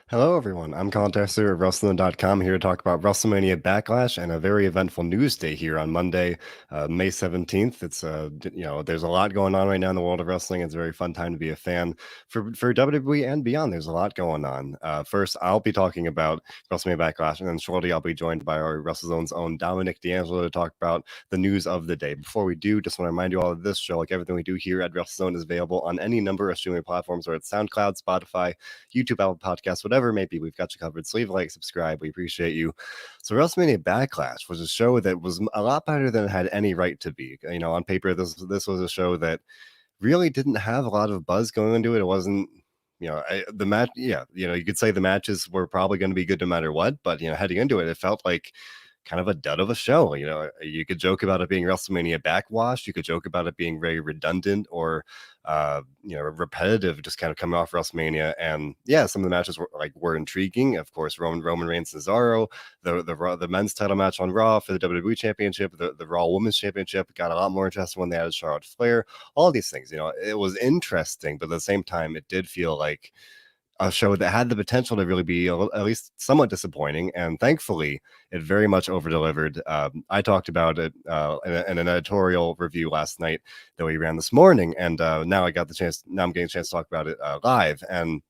Hello, everyone. I'm Colin Tessier of WrestleZone.com here to talk about WrestleMania Backlash and a very eventful news day here on Monday, May 17th. There's a lot going on right now in the world of wrestling. It's a very fun time to be a fan for WWE and beyond. There's a lot going on. First, I'll be talking about WrestleMania Backlash, and then shortly I'll be joined by our WrestleZone's own Dominic DeAngelo to talk about the news of the day. Before we do, just want to remind you all of this show, like everything we do here at WrestleZone, is available on any number of streaming platforms, whether it's SoundCloud, Spotify, YouTube, Apple Podcasts, whatever it may be. We've got you covered. So leave a like, subscribe. We appreciate you. So WrestleMania Backlash was a show that was a lot better than it had any right to be. On paper, this was a show that really didn't have a lot of buzz going into it. It wasn't, the match. Yeah, you could say the matches were probably going to be good no matter what. But heading into it, it felt like kind of a dud of a show. You could joke about it being WrestleMania backwash. You could joke about it being very redundant or repetitive, just kind of coming off WrestleMania. And yeah, some of the matches were intriguing. Of course, Roman Reigns, Cesaro, the men's title match on Raw for the WWE Championship, the Raw Women's Championship got a lot more interesting when they added Charlotte Flair. All these things, it was interesting, but at the same time, it did feel like a show that had the potential to really be at least somewhat disappointing, and thankfully, it very much over-delivered. I talked about it in an editorial review last night that we ran this morning, and now I'm getting a chance to talk about it live. And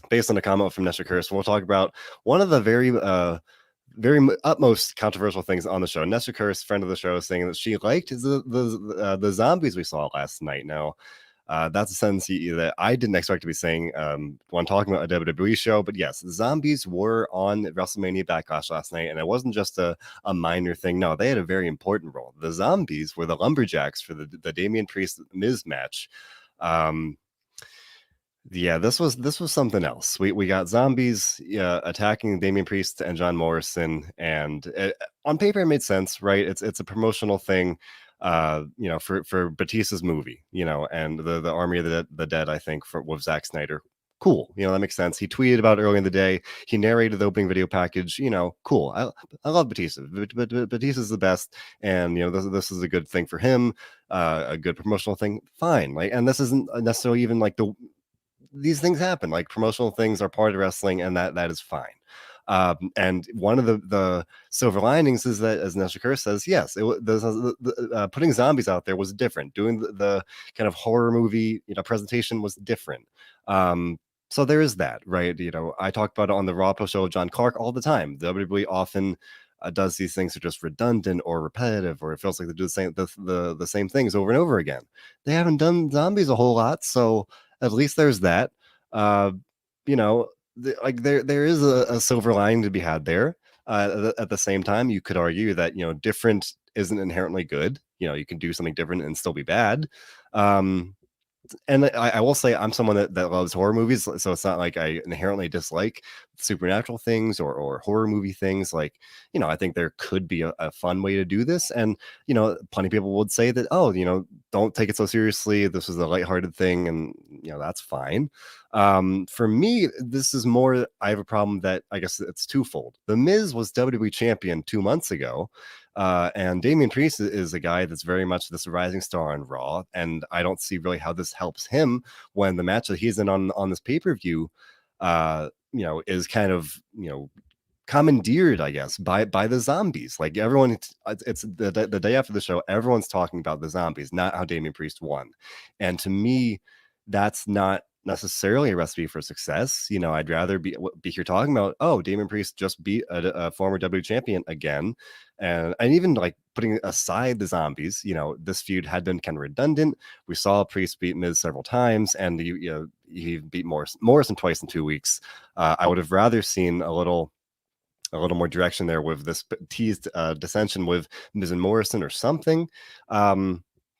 based on a comment from Nestor Kurz, we'll talk about one of the very utmost controversial things on the show. Nestor Kurz, friend of the show, saying that she liked the zombies we saw last night. Now, that's a sentence that I didn't expect to be saying when talking about a WWE show. But yes, the zombies were on WrestleMania Backlash last night, and it wasn't just a minor thing. No, they had a very important role. The zombies were the lumberjacks for the Damian Priest Miz match. Yeah, this was something else. We got zombies attacking Damian Priest and John Morrison, and on paper it made sense, right? It's a promotional thing, for Batista's movie, and the Army of the Dead, I think, with Zack Snyder. Cool, that makes sense. He tweeted about it early in the day. He narrated the opening video package. Cool. I love Batista. Batista's the best, and this is a good thing for him, a good promotional thing. Fine, and this isn't necessarily even these things happen. Like, promotional things are part of wrestling, and that is fine. And one of the silver linings is that, as Nestor Kurz says, yes, putting zombies out there was different. Doing the kind of horror movie presentation was different. So there is that, right? I talk about it on the Raw Pro show of John Clark all the time. WWE often does these things that are just redundant or repetitive, or it feels like they do the same things over and over again. They haven't done zombies a whole lot, so at least there's that. Uh, you know, there is a silver lining to be had there. At the same time, you could argue that different isn't inherently good. You can do something different and still be bad. And I will say I'm someone that loves horror movies, so it's not like I inherently dislike supernatural things or horror movie things. I think there could be a fun way to do this, and plenty of people would say that, oh, don't take it so seriously. This is a lighthearted thing, and that's fine. For me, this is more. I have a problem that I guess it's twofold. The Miz was WWE champion 2 months ago. And Damian Priest is a guy that's very much this rising star on Raw, and I don't see really how this helps him when the match that he's in on this pay-per-view, is kind of commandeered, I guess, by the zombies. Like, everyone, it's the day after the show, everyone's talking about the zombies, not how Damian Priest won. And to me, that's not necessarily a recipe for success. I'd rather be here talking about, oh, Damian Priest just beat a former W champion again, and even like putting aside the zombies, this feud had been kind of redundant. We saw Priest beat Miz several times, and he beat Morrison twice in 2 weeks. I would have rather seen a little more direction there with this teased dissension with Miz and Morrison or something.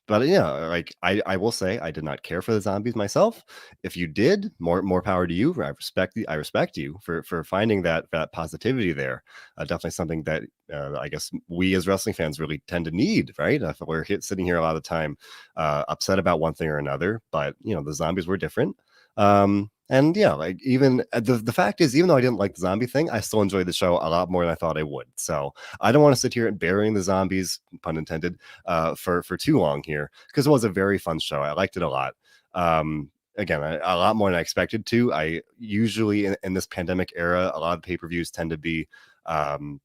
But yeah, I will say I did not care for the zombies myself. If you did, more power to you. I respect you for finding that positivity there. Definitely something that I guess we as wrestling fans really tend to need, right? We're sitting here a lot of the time upset about one thing or another, but the zombies were different. And yeah, even the fact is, even though I didn't like the zombie thing, I still enjoyed the show a lot more than I thought I would. So I don't want to sit here and burying the zombies, pun intended, for too long here, because it was a very fun show. I liked it a lot. again, a lot more than I expected to. I usually in this pandemic era, a lot of pay-per-views tend to be, on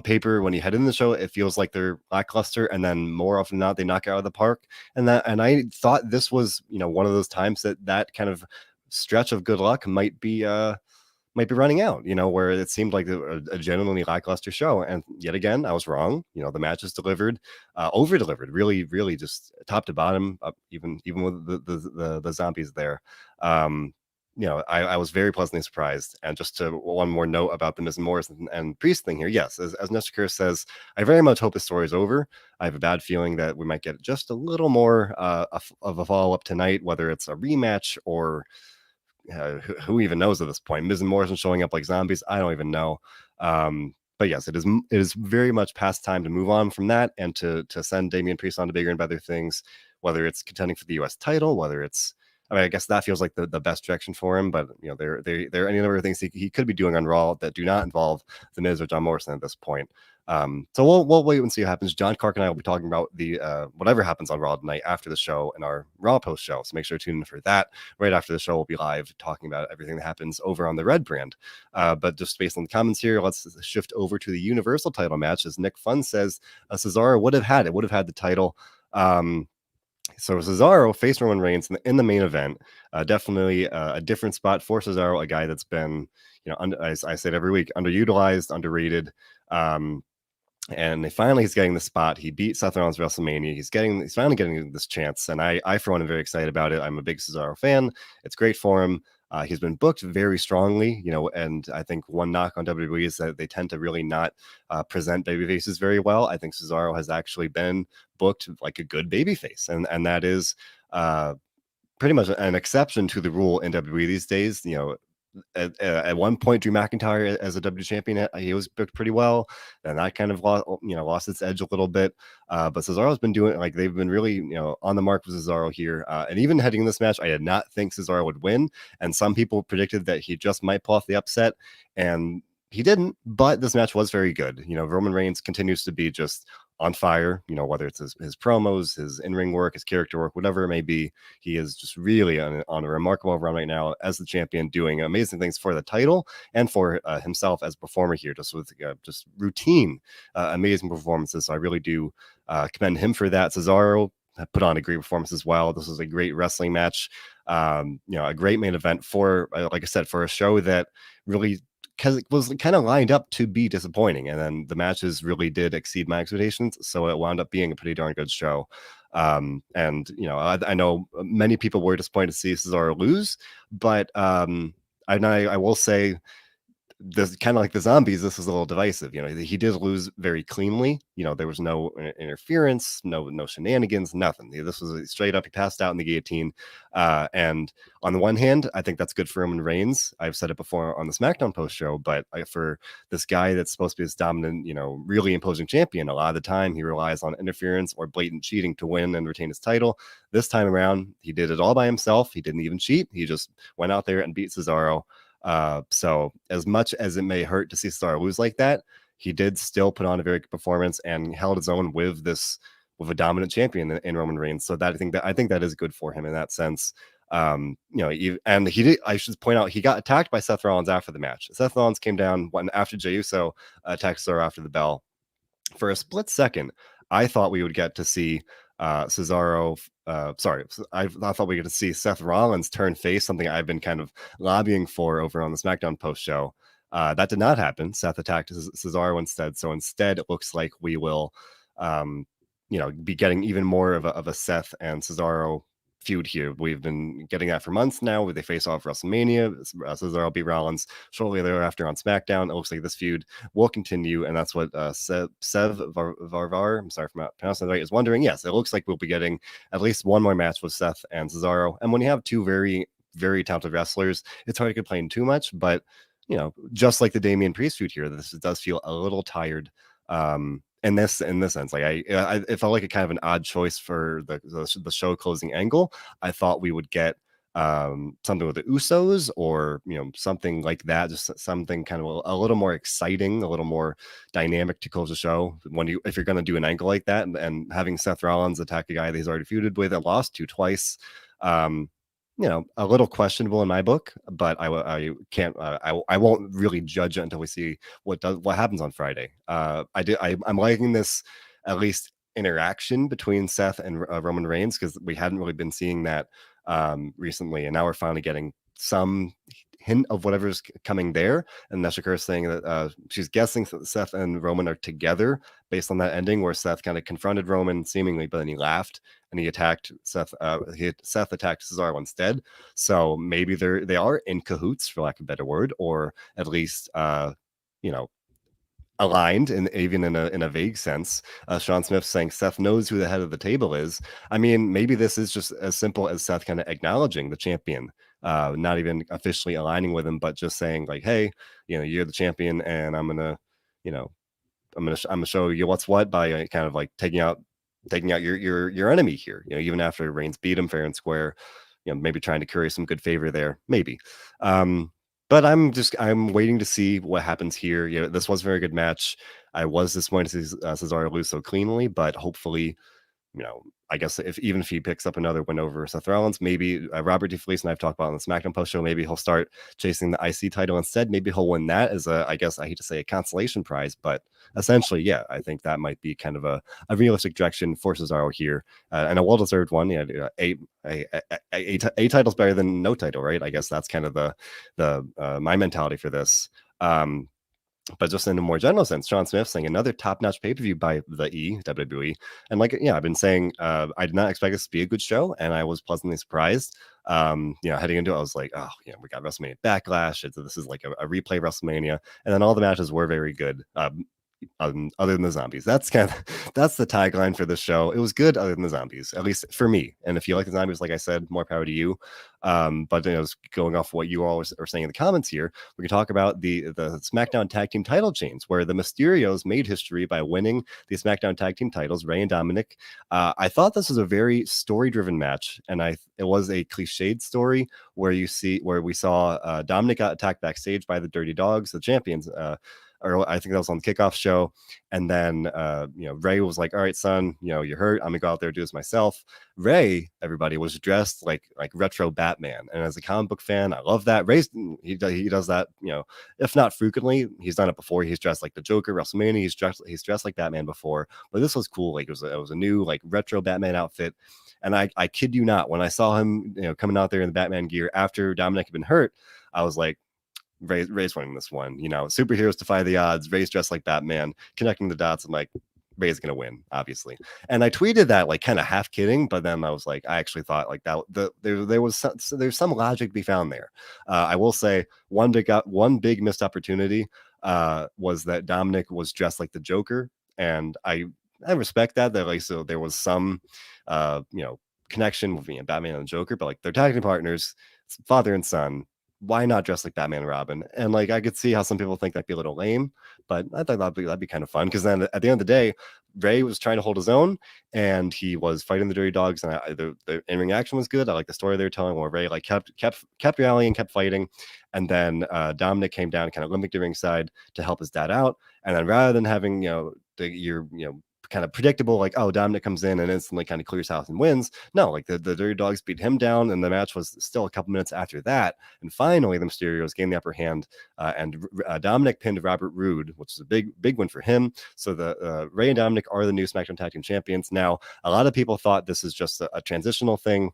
paper, when you head in the show, it feels like they're lackluster, and then more often than not, they knock it out of the park. And I thought this was, one of those times that kind of stretch of good luck might be running out, where it seemed like a genuinely lackluster show. And yet again, I was wrong. The match is delivered, over delivered, really, really just top to bottom, even with the zombies there. I was very pleasantly surprised. And just to one more note about the Miz and Morris and Priest thing here. Yes, as Nestor says, I very much hope the story is over. I have a bad feeling that we might get just a little more of a follow up tonight, whether it's a rematch or who even knows at this point? Miz and Morrison showing up like zombies. I don't even know. But yes, it is very much past time to move on from that and to send Damian Priest on to bigger and better things, whether it's contending for the US title, whether it's, I guess that feels like the best direction for him. But there are any number of things he could be doing on Raw that do not involve the Miz or John Morrison at this point. So we'll wait and see what happens. John Clark and I will be talking about the whatever happens on Raw tonight after the show in our Raw post show. So make sure to tune in for that. Right after the show, we'll be live talking about everything that happens over on the Red brand. But just based on the comments here, let's shift over to the Universal title match. As Nick Fun says, Cesaro would have had the title. So Cesaro faced Roman Reigns in the main event. Definitely a different spot for Cesaro, a guy that's been, as I said every week, underutilized, underrated. And finally he's getting the spot. He beat Seth Rollins at WrestleMania. He's finally getting this chance, and I for one am very excited about it. I'm a big Cesaro fan. It's great for him. He's been booked very strongly, and I think one knock on WWE is that they tend to really not present babyfaces very well. I think Cesaro has actually been booked like a good babyface, and that is pretty much an exception to the rule in WWE these days. At one point, Drew McIntyre as a W champion, he was booked pretty well, and that kind of lost its edge a little bit. But Cesaro's been doing, like, they've been really on the mark with Cesaro here. And even heading in this match, I did not think Cesaro would win, and some people predicted that he just might pull off the upset, and he didn't. But this match was very good. Roman Reigns continues to be just on fire, whether it's his promos, his in-ring work, his character work, whatever it may be. He is just really on a remarkable run right now as the champion, doing amazing things for the title and for himself as a performer here, just with just routine, amazing performances. So I really do commend him for that. Cesaro put on a great performance as well. This was a great wrestling match, a great main event for, like I said, for a show that really, because it was kind of lined up to be disappointing, and then the matches really did exceed my expectations, so it wound up being a pretty darn good show. And I know many people were disappointed to see Cesaro lose, but I will say, this kind of like the zombies, this is a little divisive. He did lose very cleanly. There was no interference, no shenanigans, nothing. This was straight up. He passed out in the guillotine. And on the one hand, I think that's good for Roman Reigns. I've said it before on the SmackDown post show, but for this guy that's supposed to be this dominant, really imposing champion, a lot of the time he relies on interference or blatant cheating to win and retain his title. This time around, he did it all by himself. He didn't even cheat. He just went out there and beat Cesaro. So as much as it may hurt to see Cesaro lose like that, he did still put on a very good performance and held his own with a dominant champion in Roman Reigns. So that I think that is good for him in that sense. And he did. I should point out, he got attacked by Seth Rollins after the match. Seth Rollins came down after Jey Uso attacked Cesaro after the bell. For a split second, I thought we would get to see Cesaro. I thought we get to see Seth Rollins turn face, something I've been kind of lobbying for over on the SmackDown post show. That did not happen. Seth attacked Cesaro instead. So instead, it looks like we will, be getting even more of a Seth and Cesaro feud here. We've been getting that for months now, where they face off WrestleMania. Cesaro beat Rollins shortly thereafter on SmackDown. It looks like this feud will continue, and that's what Sev Varvar, I'm sorry if I'm not pronouncing it right, is wondering. Yes, it looks like we'll be getting at least one more match with Seth and Cesaro. And when you have two very, very talented wrestlers, it's hard to complain too much. But just like the Damian Priest feud here, this does feel a little tired. In this sense, like it felt like a kind of an odd choice for the show closing angle. I thought we would get something with the Usos, or something like that, just something kind of a little more exciting, a little more dynamic to close the show. If you're going to do an angle like that, and having Seth Rollins attack a guy that he's already feuded with and lost to twice, a little questionable in my book, but I can't, I won't really judge it until we see what happens on Friday. I'm liking this, at least, interaction between Seth and Roman Reigns, because we hadn't really been seeing that recently, and now we're finally getting some hint of whatever's coming there. And Neshikar is saying that she's guessing that Seth and Roman are together based on that ending where Seth kind of confronted Roman seemingly, but then he laughed and he attacked Seth. Seth attacked Cesaro instead. So maybe they are in cahoots, for lack of a better word, or at least you know aligned, and even in a vague sense. Sean Smith saying Seth knows who the head of the table is. I mean, maybe this is just as simple as Seth kind of acknowledging the champion, not even officially aligning with him, but just saying like, hey, you're the champion, and you know, I'm gonna show you what's what by kind of like taking out your enemy here. Even after Reigns beat him fair and square, maybe trying to curry some good favor there, maybe. But I'm waiting to see what happens here. This was a very good match. I was disappointed to see Cesaro lose so cleanly, but hopefully, I guess even if he picks up another win over Seth Rollins, maybe Robert DeFelice and I've talked about on the SmackDown post show, maybe he'll start chasing the IC title instead. Maybe he'll win that as I guess I hate to say a consolation prize, but essentially, yeah, I think that might be kind of a realistic direction for Cesaro here, and a well-deserved one. Yeah, a title's better than no title, right? I guess that's kind of the my mentality for this. But just in a more general sense, Sean Smith saying another top-notch pay-per-view by the WWE. And I've been saying, I did not expect this to be a good show, and I was pleasantly surprised. Heading into it, I was like, oh, we got WrestleMania Backlash. This is like a replay of WrestleMania. And then all the matches were very good. Other than the zombies, that's the tagline for this show. It was good other than the zombies, at least for me. And if you like the zombies, like I said, more power to you. But going off what you all are saying in the comments here, we can talk about the SmackDown Tag Team title change, where the Mysterios made history by winning the SmackDown Tag Team titles, Rey and Dominic. I thought this was a very story-driven match, and it was a cliched story where we saw Dominic got attacked backstage by the Dirty Dogs, the champions. Or I think that was on the kickoff show. And then, Rey was like, all right, son, you're hurt. I'm gonna go out there and do this myself. Rey, everybody, was dressed like retro Batman. And as a comic book fan, I love that. He does that, if not frequently, he's done it before. He's dressed like the Joker, WrestleMania. He's dressed like Batman before, but this was cool. Like it was a new like retro Batman outfit. And I kid you not, when I saw him, coming out there in the Batman gear after Dominic had been hurt, I was like, Rey's winning this one. Superheroes defy the odds. Rey's dressed like Batman, connecting the dots. I'm like, Rey's gonna win, obviously. And I tweeted that like kind of half kidding, but then I was like, I actually thought like that there's some logic to be found there. I will say one big missed opportunity was that Dominic was dressed like the Joker, and I respect that like, so there was some connection with Batman and Joker, but like they're tag team partners, father and son. Why not dress like Batman and Robin? And like I could see how some people think that'd be a little lame, but I thought that'd be kind of fun, because then at the end of the day, Rey was trying to hold his own, and he was fighting the Dirty Dogs, and the in-ring action was good. I like the story they were telling, where Rey like kept rallying, kept fighting, and then Dominic came down, kind of limping to ringside to help his dad out, and then rather than having your kind of predictable, like, oh, Dominic comes in and instantly kind of clears house and wins. No, like the Dirty Dogs beat him down, and the match was still a couple minutes after that. And finally, the Mysterios gained the upper hand, and Dominic pinned Robert Roode, which is a big win for him. So the Rey and Dominic are the new SmackDown Tag Team Champions. Now, a lot of people thought this is just a transitional thing.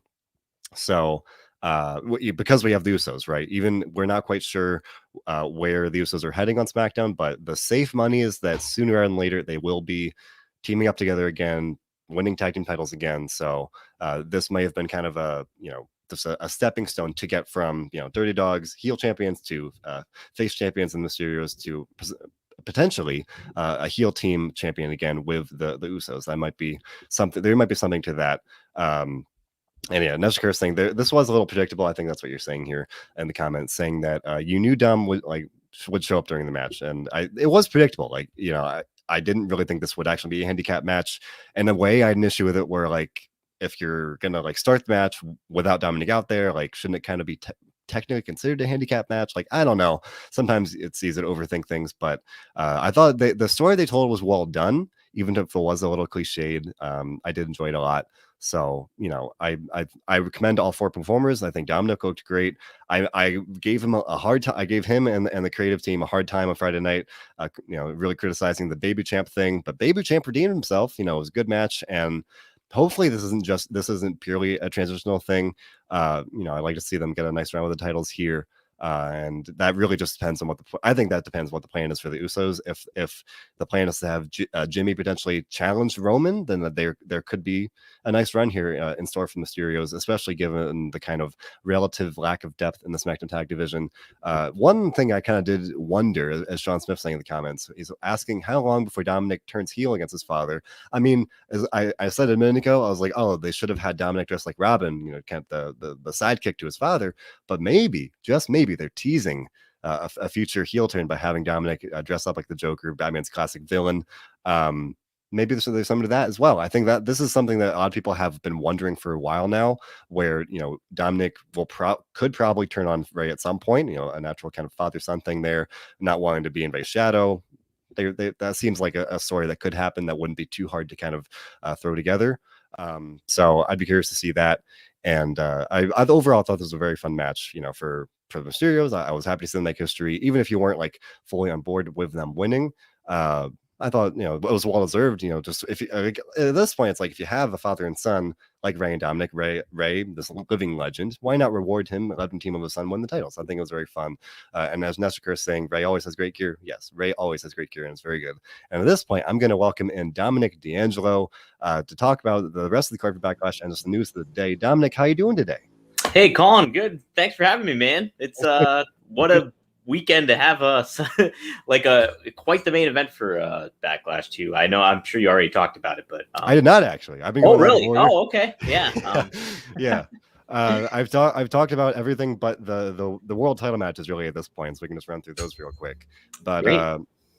So because we have the Usos, right? Even we're not quite sure where the Usos are heading on SmackDown, but the safe money is that sooner rather than later they will be teaming up together again, winning tag team titles again. So this may have been kind of just a stepping stone to get from Dirty Dogs heel champions to face champions and Mysterios to potentially a heel team champion again with the Usos. That might be something. There might be something to that. And yeah, Neshikar saying this was a little predictable. I think that's what you're saying here in the comments, saying that you knew Dom would show up during the match, and it was predictable. Like I didn't really think this would actually be a handicap match. In a way, I had an issue with it where like if you're gonna like start the match without Dominic out there, like shouldn't it kind of be technically considered a handicap match? Like I don't know. Sometimes it's easy to overthink things, but I thought the story they told was well done. even if it was a little cliched. I did enjoy it a lot. So, I recommend all 4 performers. I think Dominic looked great. I gave him a hard time. I gave him and the creative team a hard time on Friday night, really criticizing the Baby Champ thing. But Baby Champ redeemed himself. It was a good match. And hopefully this isn't purely a transitional thing. I'd like to see them get a nice round with the titles here. And that really just depends on I think that depends what the plan is for the Usos. If the plan is to have Jimmy potentially challenge Roman, then there could be a nice run here in store for Mysterios, especially given the kind of relative lack of depth in the SmackDown Tag Division. One thing I kind of did wonder, as Sean Smith saying in the comments, he's asking how long before Dominic turns heel against his father. I mean, as I said a minute ago, I was like, oh, they should have had Dominic dressed like Robin, kind of the sidekick to his father. But maybe, just maybe, they're teasing a future heel turn by having Dominic dress up like the Joker, Batman's classic villain. Maybe there's something to that as well. I think that this is something that a lot of people have been wondering for a while now, where Dominic could probably turn on Ray at some point. A natural kind of father-son thing there, not wanting to be in Ray's shadow. That seems like a story that could happen. That wouldn't be too hard to kind of throw together. So I'd be curious to see that. And I overall thought this was a very fun match. For the Mysterios, I was happy to see them make history, even if you weren't like fully on board with them winning. I thought, it was well deserved. Just if at this point, it's like if you have a father and son like Ray and Dominic, Ray, this living legend, why not reward him, let him team of his son win the titles? I think it was very fun. And as Nestor is saying, Ray always has great gear. Yes, Ray always has great gear, and it's very good. And at this point, I'm going to welcome in Dominic DeAngelo to talk about the rest of the card for Backlash and just the news of the day. Dominic, how you doing today? Hey, Colin, good. Thanks for having me, man. It's what a weekend to have quite the main event for Backlash too. I'm sure you already talked about it, but I did not actually. I've been going really? Oh, okay. Yeah. Yeah. I've talked about everything but the world title matches really at this point, so we can just run through those real quick. But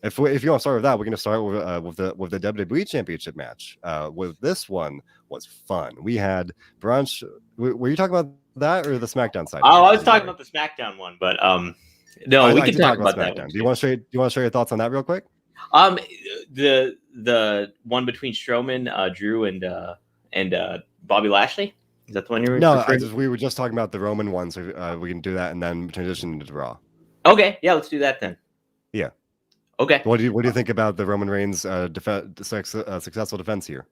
if you want to start with that, we're going to start with the WWE Championship match. With this one was fun. We had brunch. Were you talking about that or the SmackDown side? Oh, I was talking about the SmackDown one, but no, we can talk about that one. Do you want to share your thoughts on that real quick? The one between Strowman, Drew, and Bobby Lashley. Is that the one you were? No, we were just talking about the Roman one, so we can do that and then transition into Raw. Okay, yeah, let's do that then. Yeah. Okay. What do you think about the Roman Reigns successful defense here?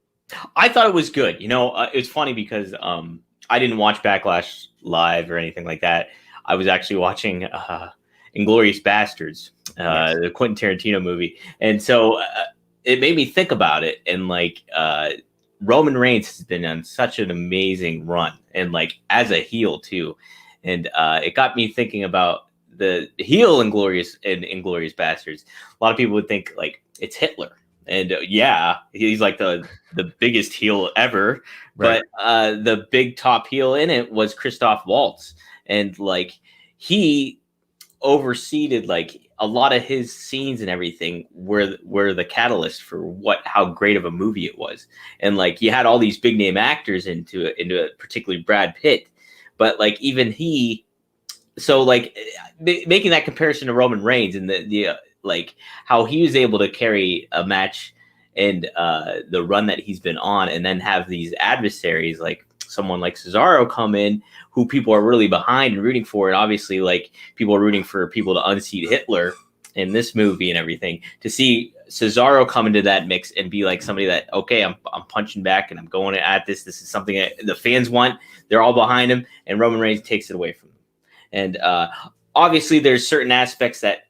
I thought it was good. It's funny because I didn't watch Backlash live or anything like that. I was actually watching Inglourious Bastards, the Quentin Tarantino movie, and so it made me think about it. And Roman Reigns has been on such an amazing run, and as a heel too, and it got me thinking about the heel Inglourious Bastards. A lot of people would think it's Hitler. And he's like the biggest heel ever, right. But the big top heel in it was Christoph Waltz, and he overseeded a lot of his scenes and everything were the catalyst for how great of a movie it was. And you had all these big name actors into it, particularly Brad Pitt, but even he. So making that comparison to Roman Reigns and the how he was able to carry a match and the run that he's been on, and then have these adversaries like someone like Cesaro come in who people are really behind and rooting for. And obviously people are rooting for people to unseat Hitler in this movie and everything. To see Cesaro come into that mix and be somebody that, okay, I'm punching back and I'm going at this. This is something that the fans want. They're all behind him, and Roman Reigns takes it away from them. And obviously there's certain aspects that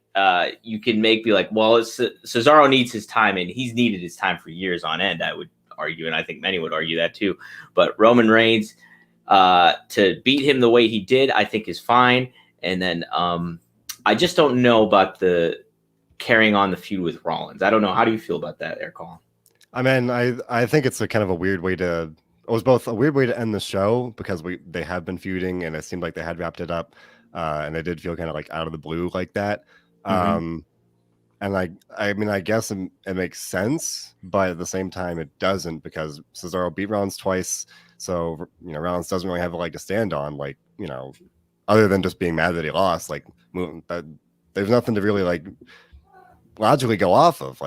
you can make be well, Cesaro needs his time, and he's needed his time for years on end, I would argue, and I think many would argue that too. But Roman Reigns, to beat him the way he did, I think is fine. And then I just don't know about the carrying on the feud with Rollins. I don't know. How do you feel about that there, Colin? I mean, I think it's a kind of a weird way to. It was both a weird way to end the show because they have been feuding and it seemed like they had wrapped it up, and they did feel kind of out of the blue like that. Mm-hmm. And I mean, I guess it makes sense, but at the same time, it doesn't, because Cesaro beat Rollins twice, so Rollins doesn't really have a leg to stand on, other than just being mad that he lost. There's nothing to really logically go off of.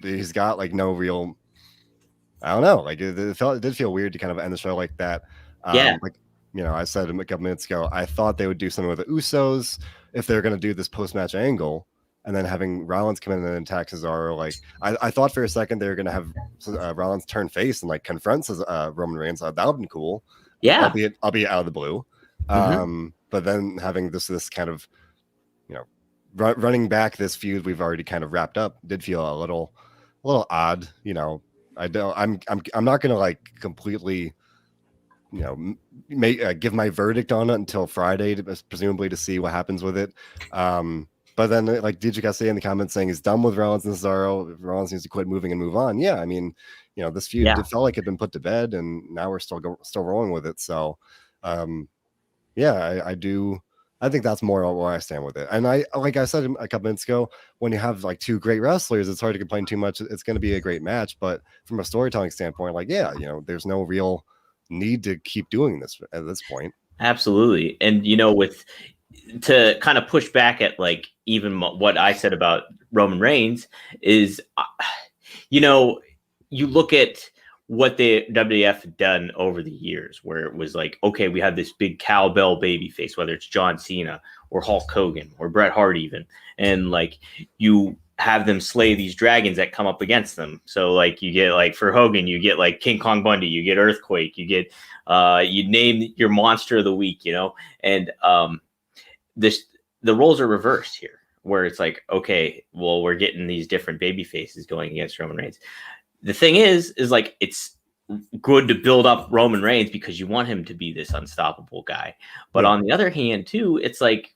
he's got like no real, I don't know, like it did feel weird to kind of end the show like that. Yeah. Like, you know, I said a couple minutes ago, I thought they would do something with the Usos if they're going to do this post-match angle, and then having Rollins come in and attack Cesaro. Like, I thought for a second they were going to have Rollins turn face and like confront Roman Reigns. That would have been cool. Yeah. Albeit out of the blue. But then having this kind of, you know, running back this feud we've already kind of wrapped up did feel a little odd. You know, I'm not going to like completely, you know, give my verdict on it until Friday, presumably to see what happens with it. But then like DeAngelo in the comments saying he's done with Rollins and Cesaro. Rollins needs to quit moving and move on. Yeah, I mean, you know, this feud it felt like it had been put to bed, and now we're still rolling with it. So, yeah, I think that's more where I stand with it. And like I said a couple minutes ago, when you have like two great wrestlers, it's hard to complain too much. It's going to be a great match, but from a storytelling standpoint, like, yeah, you know, there's no real need to keep doing this at this point. Absolutely. And, you know, to kind of push back at like even what I said about Roman Reigns is, you know, you look at what the WWF had done over the years, where it was like, okay, we have this big cowbell baby face, whether it's John Cena or Hulk Hogan or Bret Hart even, and like you have them slay these dragons that come up against them. So like you get like for Hogan, you get like King Kong Bundy, you get Earthquake, you get you name your monster of the week, you know, and the roles are reversed here, where it's like, okay, well, we're getting these different baby faces going against Roman Reigns. The thing is like, it's good to build up Roman Reigns because you want him to be this unstoppable guy. But on the other hand, too, it's like,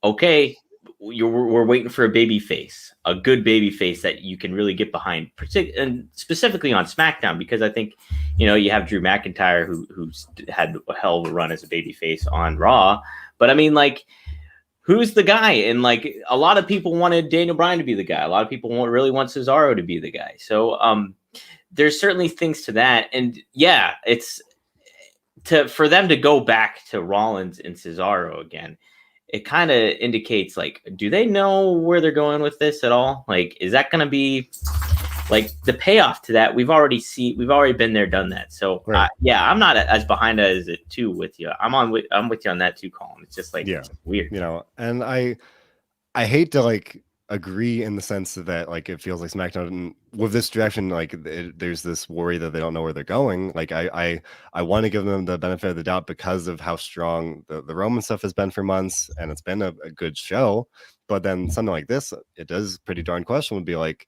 okay, we're waiting for a baby face, a good baby face that you can really get behind, and specifically on SmackDown, because I think, you know, you have Drew McIntyre who's had a hell of a run as a baby face on Raw. But I mean, like, who's the guy? And like a lot of people wanted Daniel Bryan to be the guy. A lot of people really want Cesaro to be the guy. So there's certainly things to that. And yeah, it's for them to go back to Rollins and Cesaro again. It kind of indicates like, do they know where they're going with this at all? Like, is that going to be like the payoff to that? We've already been there, done that. So right. Yeah, I'm not as behind as it too with you. I'm with you on that too, Colin. It's just like, yeah, it's weird, you know. And I hate to like agree in the sense that like it feels like SmackDown with this direction, like there's this worry that they don't know where they're going. Like I want to give them the benefit of the doubt because of how strong the Roman stuff has been for months, and it's been a good show. But then something like this, it does pretty darn question would be like,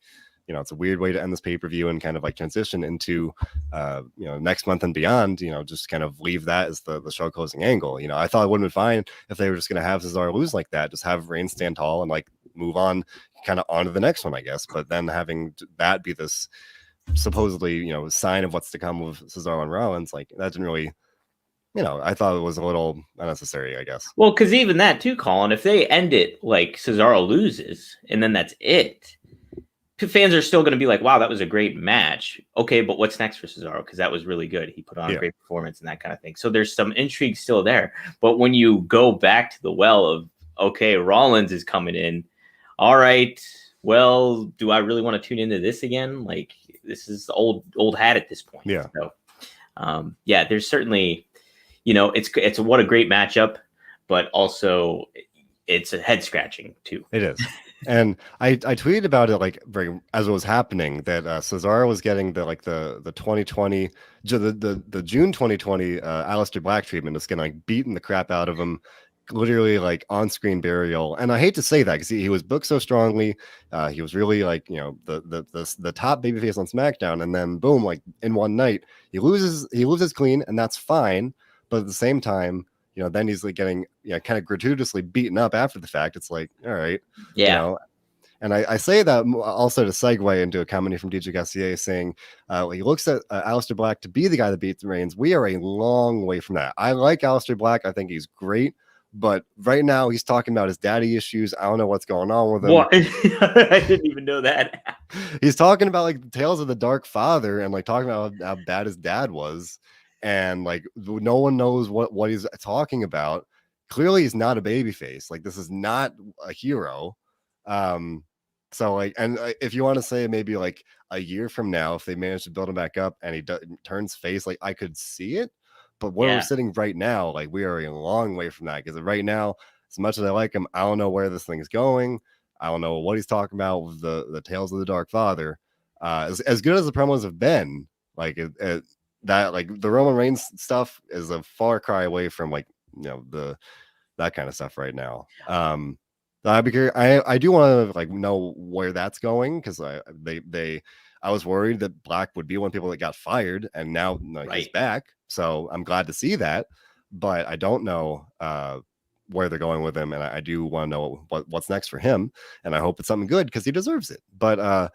you know, it's a weird way to end this pay-per-view and kind of like transition into you know, next month and beyond, you know, just kind of leave that as the show closing angle. You know, I thought it would have been fine if they were just going to have Cesaro lose like that, just have Reigns stand tall and like move on kind of on to the next one, I guess. But then having that be this supposedly, you know, sign of what's to come with Cesaro and Rollins, like that didn't really, you know, I thought it was a little unnecessary, I guess. Well, because even that too, Colin, if they end it like Cesaro loses and then that's it, fans are still going to be like, wow, that was a great match. Okay, but what's next for Cesaro? Because that was really good. He put on a great performance and that kind of thing. So there's some intrigue still there. But when you go back to the well of, okay, Rollins is coming in. All right, well, do I really want to tune into this again? Like, this is old hat at this point. Yeah. So, yeah, there's certainly, you know, it's what a great matchup, but also it's a head scratching too. It is. And I tweeted about it like as it was happening that Cesaro was getting the 2020 the June 2020 Aleister Black treatment, just getting like beating the crap out of him, literally like on-screen burial. And I hate to say that because he was booked so strongly. He was really like, you know, the top babyface on SmackDown, and then boom, like in one night he loses clean, and that's fine. But at the same time, you know, then he's like getting, you know, kind of gratuitously beaten up after the fact. It's like, all right, yeah. You know, and I say that also to segue into a comment from DJ Gassier saying he looks at Aleister Black to be the guy that beats Reigns. We are a long way from that. I like Aleister Black. I think he's great. But right now he's talking about his daddy issues. I don't know what's going on with him. What? I didn't even know that. He's talking about like the tales of the Dark Father and like talking about how bad his dad was. And like no one knows what he's talking about. Clearly he's not a babyface. Like this is not a hero. So like, and if you want to say maybe like a year from now, if they manage to build him back up and he turns face, like I could see it. But where we're Yeah, sitting right now, like we are a long way from that. Because right now, as much as I like him, I don't know where this thing is going. I don't know what he's talking about with the Tales of the Dark Father. As good as the promos have been, like that, like the Roman Reigns stuff is a far cry away from like the that kind of stuff right now. I'd be curious, I do want to like know where that's going because I was worried that Black would be one of the people that got fired, and now he's right. back. So I'm glad to see that, but I don't know where they're going with him, and I do want to know what's next for him, and I hope it's something good because he deserves it. But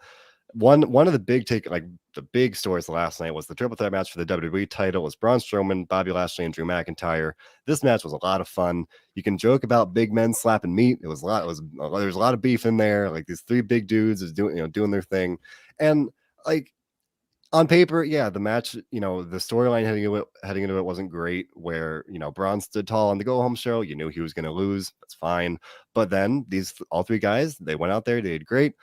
one of the the big stories last night was the triple threat match for the WWE title. It was Braun Strowman, Bobby Lashley, and Drew McIntyre. This match was a lot of fun. You can joke about big men slapping meat. There was a lot of beef in there. Like these three big dudes is doing their thing, and like on paper, yeah, the match, the storyline heading into it wasn't great. Where Braun stood tall on the go home show, you knew he was going to lose. That's fine. But then all three guys, they went out there, they did great.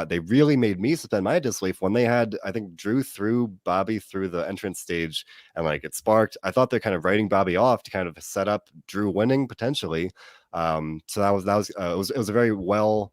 They really made me suspend my disbelief when they had, I think, Drew threw Bobby through the entrance stage and like it sparked. I thought they're kind of writing Bobby off to kind of set up Drew winning potentially. So it was a very well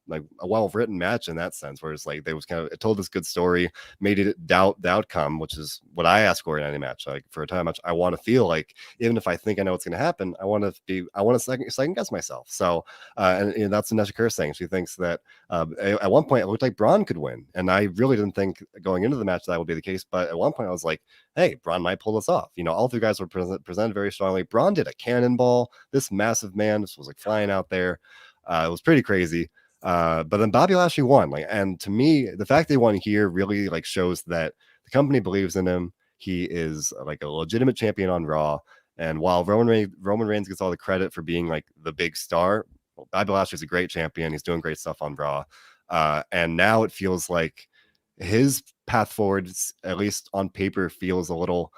written match in that sense, where it's like it told this good story, made it doubt the outcome, which is what I ask for in any match. Like for a time match, I want to feel like even if I think I know what's going to happen, I want to second guess myself. So and that's what Nesha Kerr saying. She thinks that at one point it looked like Braun could win, and I really didn't think going into the match that would be the case. But at one point I was like, hey, Braun might pull this off. All three guys were presented very strongly. Braun did a cannonball. This massive man, this was like flying out there. It was pretty crazy. But then Bobby Lashley won. And to me, the fact they won here really shows that the company believes in him. He is like a legitimate champion on Raw. And while Roman Reigns gets all the credit for being like the big star, Bobby Lashley's a great champion. He's doing great stuff on Raw. And now it feels like his path forward, at least on paper, feels a little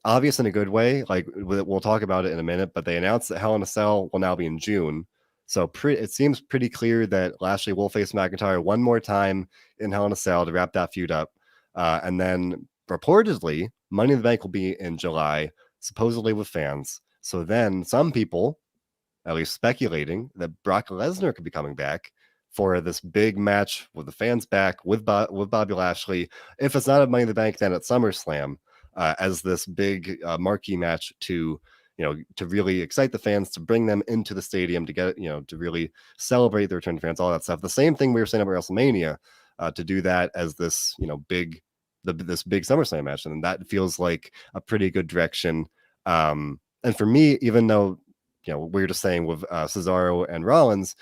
obvious in a good way. Like we'll talk about it in a minute, but they announced that Hell in a Cell will now be in June. So it seems pretty clear that Lashley will face McIntyre one more time in Hell in a Cell to wrap that feud up. And then reportedly, Money in the Bank will be in July, supposedly with fans. So then some people, at least speculating, that Brock Lesnar could be coming back for this big match with the fans back with Bobby Lashley. If it's not at Money in the Bank, then at SummerSlam, as this big marquee match to really excite the fans, to bring them into the stadium, to get to really celebrate the return to fans, all that stuff. The same thing we were saying about WrestleMania, to do that as this this big SummerSlam match, and that feels like a pretty good direction. And for me, even though we were just saying with Cesaro and Rollins,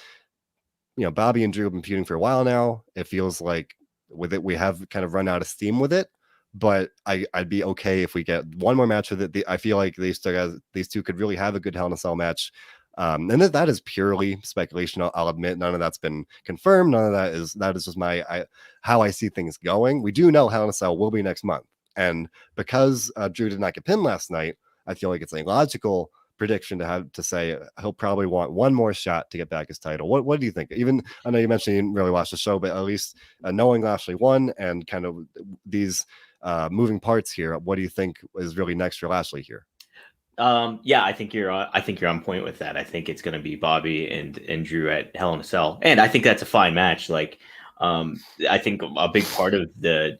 Bobby and Drew have been feuding for a while now. It feels like with it, we have kind of run out of steam with it. But I'd be okay if we get one more match with it. I feel like these two could really have a good Hell in a Cell match. And that is purely speculation. I'll admit none of that's been confirmed. None of that is just how I see things going. We do know Hell in a Cell will be next month, and because Drew did not get pinned last night, I feel like it's a logical prediction to say he'll probably want one more shot to get back his title. What do you think? Even I know you mentioned you didn't really watch the show, but at least knowing Lashley won and kind of these moving parts here, what do you think is really next for Lashley here? Yeah, I think you're on point with that. I think it's going to be Bobby and Drew at Hell in a Cell, and I think that's a fine match. Like, I think a big part of the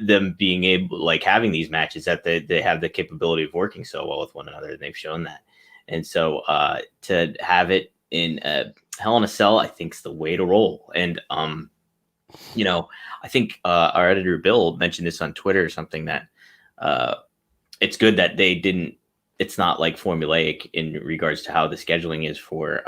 them being able having these matches that they have the capability of working so well with one another, and they've shown that. And so to have it in Hell in a Cell, I think is the way to roll. And I think our editor Bill mentioned this on Twitter or something, that it's good that they didn't. It's not like formulaic in regards to how the scheduling is for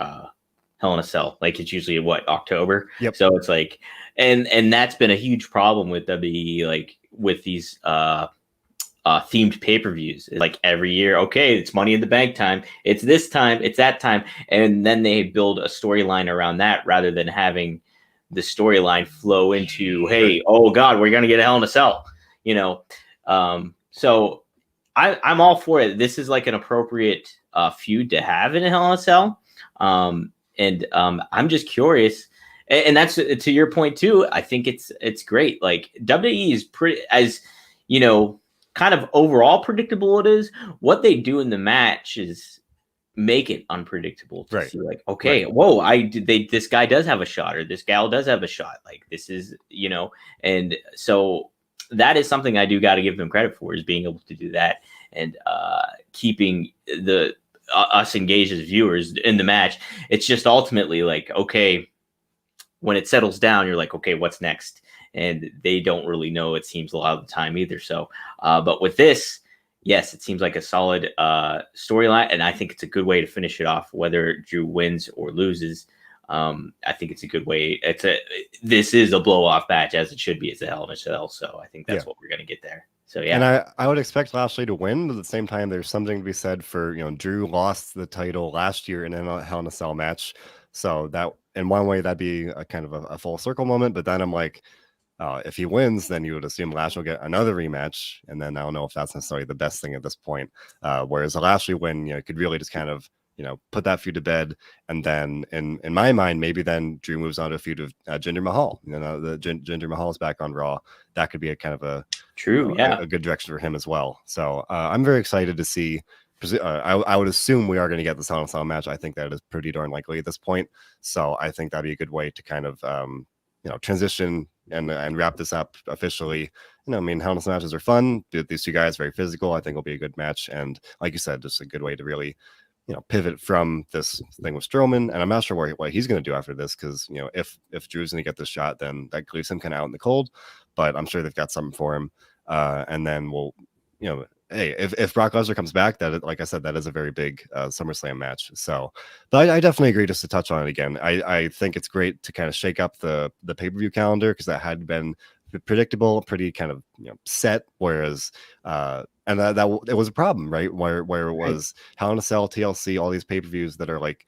Hell in a Cell. Like it's usually October. Yep. So it's like, and that's been a huge problem with WWE, like with these themed pay-per-views. Like every year, okay, it's Money in the Bank time. It's this time. It's that time. And then they build a storyline around that rather than having the storyline flow into, hey, oh God, we're going to get a Hell in a Cell, so I'm all for it. This is like an appropriate feud to have in a Hell in a Cell. And I'm just curious. And that's to your point too. I think it's great. Like WWE is pretty, as you know, kind of overall predictable it is. What they do in the match is make it unpredictable to see, like, okay, whoa, this guy does have a shot, or this gal does have a shot. Like, this is, and so that is something I do got to give them credit for, is being able to do that and keeping the us engaged as viewers in the match. It's just ultimately like, okay, when it settles down, you're like, okay, what's next? And they don't really know, it seems, a lot of the time either. So, but with this, yes, it seems like a solid storyline, and I think it's a good way to finish it off, whether Drew wins or loses. I think it's a good way. This is a blow-off match, as it should be. It's a Hell in a Cell, so I think that's what we're going to get there. So, yeah. And I would expect Lashley to win, but at the same time, there's something to be said for, Drew lost the title last year in a Hell in a Cell match. So that, in one way, that'd be a kind of a full circle moment. But then I'm like, if he wins, then you would assume Lashley will get another rematch. And then I don't know if that's necessarily the best thing at this point. Whereas a Lashley win, could really just kind of, put that feud to bed. And then in my mind, maybe then Drew moves on to a feud of Jinder Mahal. The Jinder Mahal is back on Raw. That could be a kind of a good direction for him as well. So I'm very excited to see. I would assume we are going to get this Hell in a Cell match. I think that is pretty darn likely at this point. So I think that'd be a good way to kind of transition and wrap this up officially. Hell in a Cell matches are fun. These two guys very physical. I think it'll be a good match. And like you said, just a good way to really pivot from this thing with Strowman. And I'm not sure what he's going to do after this, because if Drew's going to get this shot, then that leaves him kind of out in the cold. But I'm sure they've got something for him. And then we'll hey, if Brock Lesnar comes back, that, like I said, that is a very big SummerSlam match. So, but I definitely agree, just to touch on it again. I think it's great to kind of shake up the pay-per-view calendar, because that had been predictable, pretty kind of set. Whereas, and that it was a problem, right? Where it was Hell in a Cell, TLC, all these pay-per-views that are like,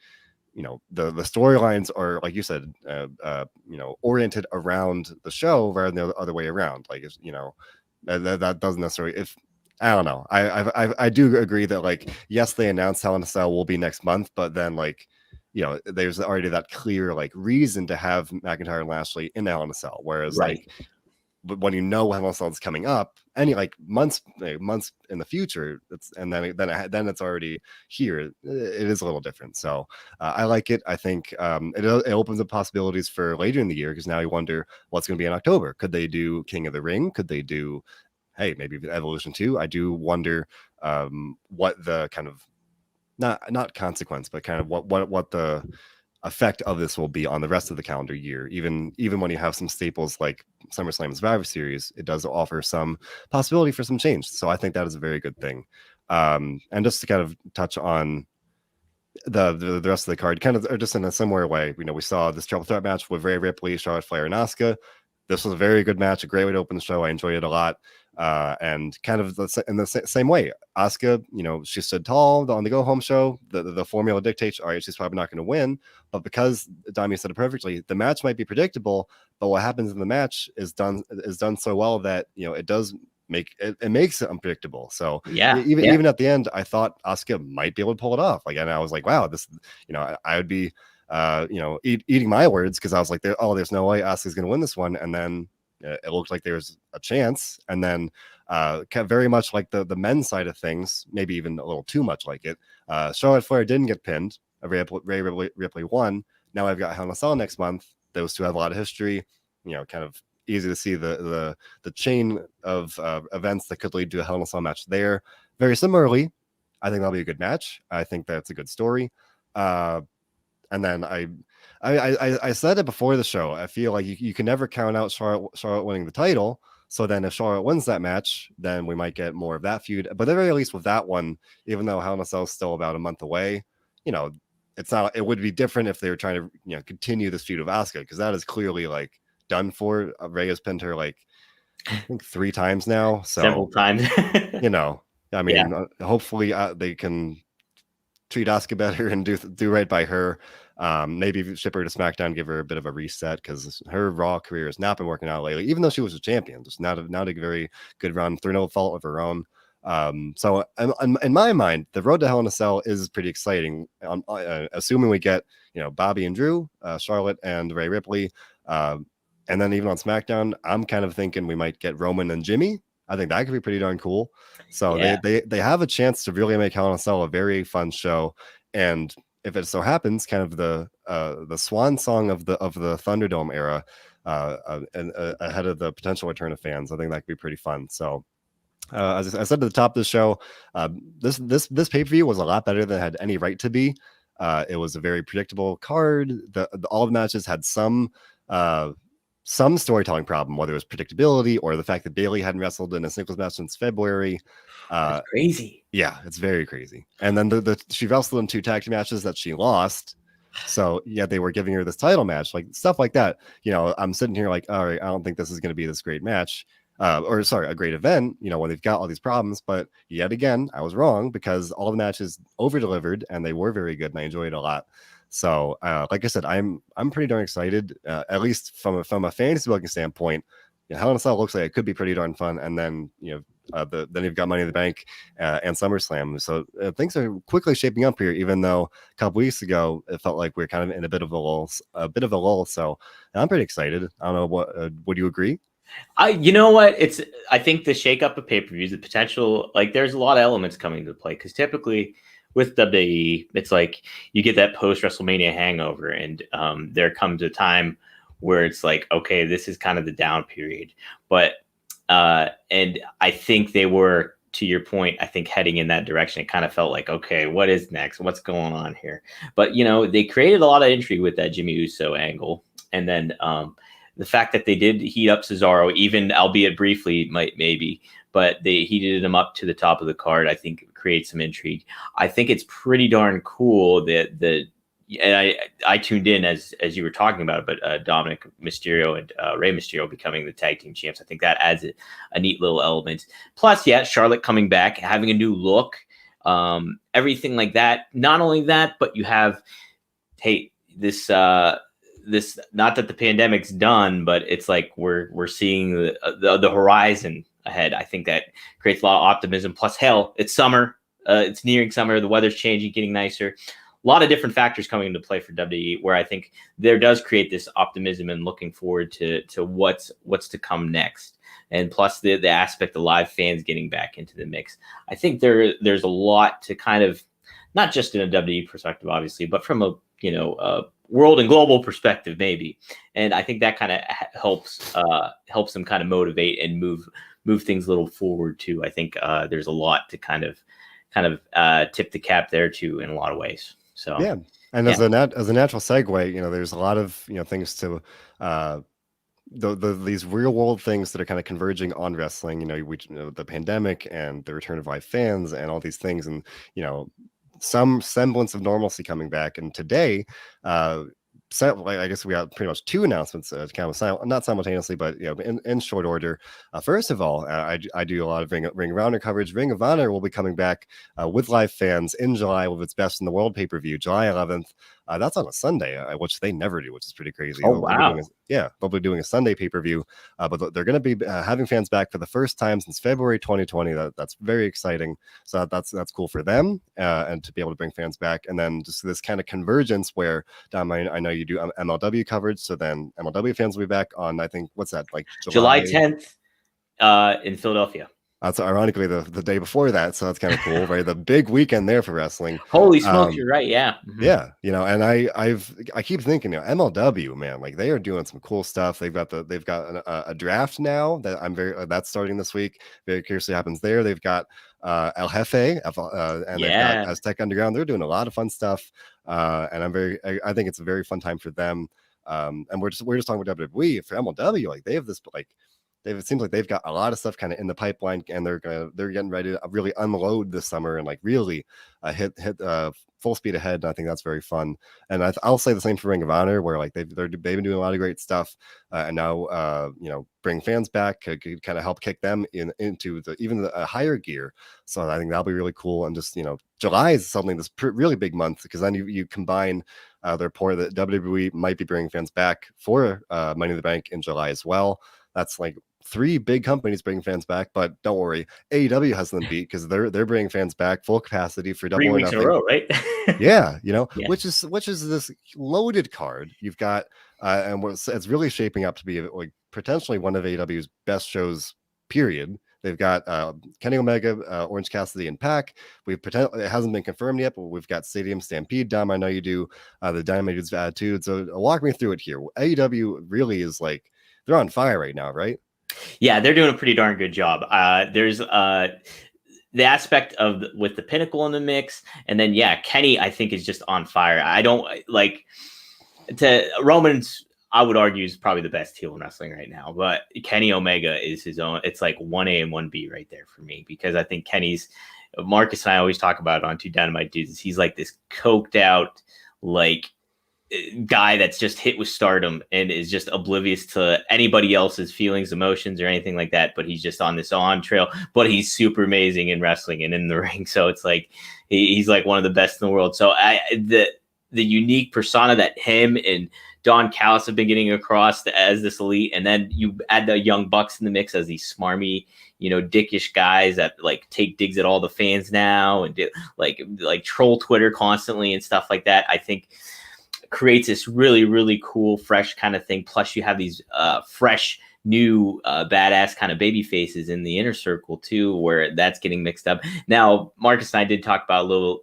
the storylines are, like you said, oriented around the show rather than the other way around. Like, that doesn't necessarily, I don't know. I do agree that, like, yes, they announced Hell in a Cell will be next month, but then, like, there's already that clear, like, reason to have McIntyre and Lashley in Hell in a Cell. Whereas, like, but when Hell in a Cell is coming up, any like months in the future, then it's already here. It is a little different. So I like it. I think it opens up possibilities for later in the year, because now you wonder what's going to be in October. Could they do King of the Ring? Could they do, hey, maybe Evolution 2? I do wonder what the kind of not consequence, but kind of what the effect of this will be on the rest of the calendar year. Even when you have some staples like SummerSlam and Survivor Series, it does offer some possibility for some change. So I think that is a very good thing. And just to kind of touch on the rest of the card, kind of, or just in a similar way, we saw this triple threat match with Rhea Ripley, Charlotte Flair, and Asuka. This was a very good match, a great way to open the show. I enjoyed it a lot. And kind of in the same way, Asuka, she stood tall on the go home show. The formula dictates, all right, she's probably not going to win. But because Dami said it perfectly, the match might be predictable, but what happens in the match is done so well that it does make it makes it unpredictable. So even at the end, I thought Asuka might be able to pull it off. Like, and I was like, wow, this, I would be eating my words, because I was like, there's no way Asuka's going to win this one. And then it looked like there was a chance. And then very much like the men's side of things, maybe even a little too much like it, Charlotte Flair didn't get pinned. Rhea Ripley won. Now I've got Hell in a Cell next month. Those two have a lot of history. Kind of easy to see the chain of events that could lead to a Hell in a Cell match there. Very similarly, I think that'll be a good match. I think that's a good story. And then I said it before the show. I feel like you can never count out Charlotte winning the title. So then if Charlotte wins that match, then we might get more of that feud. But at the very least with that one, even though Hell in a Cell is still about a month away, it's not. It would be different if they were trying to continue this feud of Asuka, because that is clearly like done for. Rhea's pinned her like I think 3 times now. So several times. I mean, hopefully they can treat Asuka better and do right by her. Maybe ship her to SmackDown, give her a bit of a reset, because her Raw career has not been working out lately, even though she was a champion. Just not a very good run through no fault of her own. So in my mind, the road to Hell in a Cell is pretty exciting. Assuming we get Bobby and Drew, Charlotte and Rhea Ripley. And then even on SmackDown, I'm kind of thinking we might get Roman and Jimmy. I think that could be pretty darn cool. So Yeah. they have a chance to really make Hell in a Cell a very fun show. And if it so happens, kind of the swan song of the Thunderdome era, and ahead of the potential return of fans, I think that could be pretty fun. So as I said at the top of the show, this pay-per-view was a lot better than it had any right to be. It was a very predictable card. All the matches had some storytelling problem, whether it was predictability or the fact that Bayley hadn't wrestled in a singles match since February. That's crazy. Yeah, it's very crazy. And then she wrestled in 2 tag team matches that she lost. So yeah, they were giving her this title match, like stuff like that. I'm sitting here like, all right, I don't think this is going to be this great match. A great event, when they've got all these problems. But yet again, I was wrong, because all the matches over delivered and they were very good and I enjoyed it a lot. So like I said, I'm pretty darn excited, at least from a fantasy booking standpoint. Hell in a Cell looks like it could be pretty darn fun. And then then you've got Money in the Bank and SummerSlam. So things are quickly shaping up here, even though a couple weeks ago it felt like we are kind of in a bit of a lull. So I'm pretty excited. I don't know, would you agree? You know what? I think the shakeup of pay-per-views, the potential, like there's a lot of elements coming into play, because typically with WWE, it's like you get that post WrestleMania hangover, and there comes a time where it's like, okay, this is kind of the down period. But and I think they were, to your point, I think heading in that direction. It kind of felt like, okay, what is next? What's going on here? But they created a lot of intrigue with that Jimmy Uso angle, and then the fact that they did heat up Cesaro, even albeit briefly, maybe, but they heated him up to the top of the card, I think creates some intrigue. I think it's pretty darn cool that and I tuned in as you were talking about it, but Dominic Mysterio and Rey Mysterio becoming the tag team champs. I think that adds a neat little element. Plus, yeah, Charlotte coming back, having a new look, everything like that. Not only that, but you have, hey, this not that the pandemic's done, but it's like we're seeing the horizon ahead. I think that creates a lot of optimism. Plus, hell, it's summer. It's nearing summer. The weather's changing, getting nicer. A lot of different factors coming into play for WWE, where I think there does create this optimism and looking forward to what's to come next. And plus the aspect of live fans getting back into the mix. I think there's a lot to kind of, not just in a WWE perspective, obviously, but from a world and global perspective, maybe. And I think that kind of helps them kind of motivate and move things a little forward too. I think there's a lot to kind of tip the cap there too, in a lot of ways. So yeah, and as a natural segue, there's a lot of things to these real world things that are kind of converging on wrestling. The pandemic and the return of live fans and all these things, and some semblance of normalcy coming back. And today, I guess we got pretty much 2 announcements, kind of not simultaneously, but in short order. First of all, I do a lot of Ring of Honor coverage. Ring of Honor will be coming back with live fans in July with its Best in the World pay-per-view, July 11th. That's on a Sunday, which they never do, which is pretty crazy. Oh, wow. They'll be doing a Sunday pay-per-view, but they're going to be having fans back for the first time since February 2020. That's very exciting. So that's cool for them, and to be able to bring fans back. And then just this kind of convergence where, Dom, I know you do MLW coverage, so then MLW fans will be back on, I think, what's that, like July 10th in Philadelphia. That's ironically the day before that, so that's kind of cool, right? The big weekend there for wrestling. Holy smokes, you're right, yeah. Mm-hmm. Yeah, and I keep thinking, MLW, man, like they are doing some cool stuff. They've got a draft now that that's starting this week. Very curious what happens there. They've got El Jefe, and they've got Aztec Underground. They're doing a lot of fun stuff, and I think it's a very fun time for them. And we're just talking about WWE. For MLW, like they have this it seems like they've got a lot of stuff kind of in the pipeline, and they're getting ready to really unload this summer and like really hit full speed ahead. And I think that's very fun. And I'll say the same for Ring of Honor, where like they've been doing a lot of great stuff, and now bring fans back could kind of help kick them into even a higher gear. So I think that'll be really cool. And just July is suddenly this really big month, because then you combine the report that WWE might be bringing fans back for Money in the Bank in July as well. That's like three big companies bringing fans back, but don't worry, AEW has them beat because they're bringing fans back full capacity for Double 3 or weeks in a Nothing. row, right? Yeah, Yeah. which is this loaded card. You've got and it's really shaping up to be like potentially one of AEW's best shows, period. They've got Kenny Omega, Orange Cassidy, and Pac. It hasn't been confirmed yet, but we've got Stadium Stampede. Dom, I know you do the Dynamite Dudes of Attitude. So walk me through it here. AEW really is like they're on fire right now, right? Yeah, they're doing a pretty darn good job. There's the aspect of with the Pinnacle in the mix, and then Kenny I think is just on fire. I don't like Roman's. I would argue is probably the best heel in wrestling right now, but Kenny Omega is his own. It's like 1A and 1B right there for me, because I think Marcus and I always talk about it on Two Dynamite Dudes. He's like this coked out, like guy that's just hit with stardom and is just oblivious to anybody else's feelings, emotions, or anything like that. But he's just on this on trail, but he's super amazing in wrestling and in the ring. So it's like, he's like one of the best in the world. So the unique persona that him and Don Callis have been getting across as this elite, and then you add the Young Bucks in the mix as these smarmy, dickish guys that like take digs at all the fans now and like troll Twitter constantly and stuff like that. I think creates this really, really cool, fresh kind of thing. Plus, you have these fresh, new, badass kind of baby faces in the inner circle too, where that's getting mixed up. Now, Marcus and I did talk about a little.